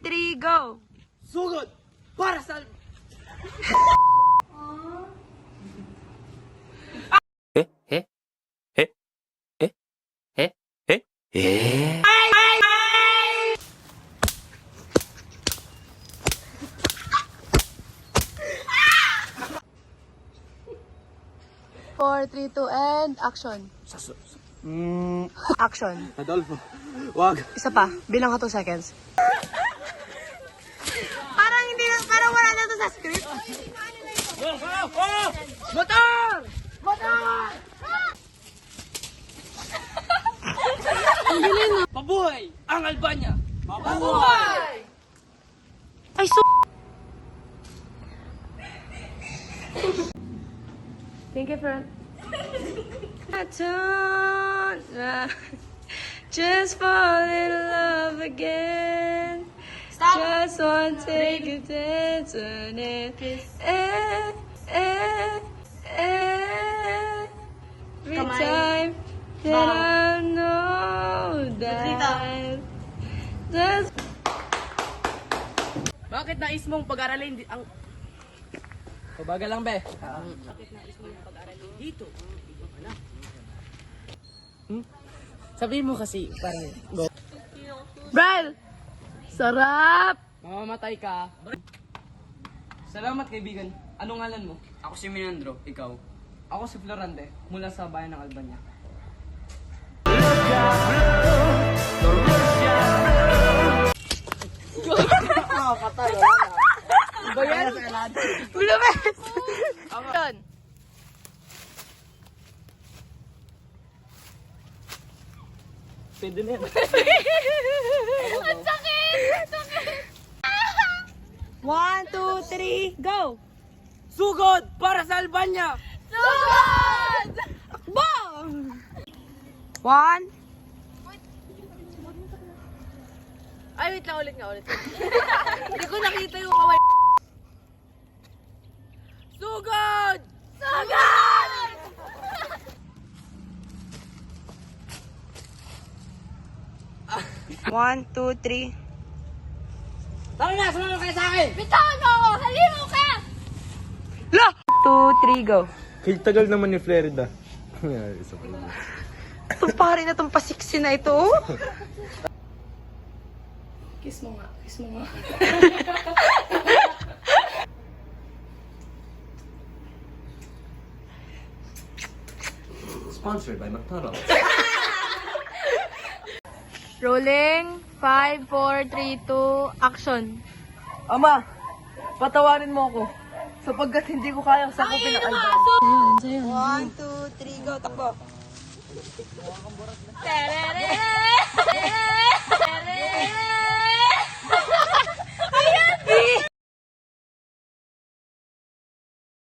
3, go! Sugod! Para sa... Four, 3, 2, and action. Action. Adolfo. Wag. Isa pa. Bilang ka 2 seconds. Parang hindi na, parang wala na to sa script. Motor! Motor! Pabuhay ang Albania! Pabuhay! Ay, so... Thank you, friend. Just fall in love again. Stop. Just want to take a dance on it. Every time that I know that. Just Bakit nais mong pag-aralin ang... Pabaga lang, be. Bakit nais mong pag-aralin dito? Sabihin mo kasi, parang... Bral! Sarap! Mamamatay ka. Salamat, kaibigan. Anong ngalan mo? Ako si Minandro, ikaw. Ako si Florante, mula sa bayan ng Albania. Patay, wala na. Iba yan? Bulumet! Action! Pwede na yan. Ang sakit! Sakit! 1, 2, 3, go! Sugod para sa Albania! Sugod! Akbo! 1. Ay, wait lang, ulit nga, ulit. Hindi ko nakita yung kaway. Sugod! Sugod! One, two, 3. Tara na, sumama kayo sa akin! Bitawan mo ako! Halimaw ka! La! 2, 3, go. Kaya tagal naman ni Florida. Isa pa lang. Itong pare na itong pasiksi na ito. Kiss mo nga, kiss mo nga. Sponsored by McDonald's. Rolling. 5, 4, 3, 2, action. Ama, patawarin mo ako. Sapagkat hindi ko kayang sakupin ang Albania. 1, 2, 3, go. Takbo.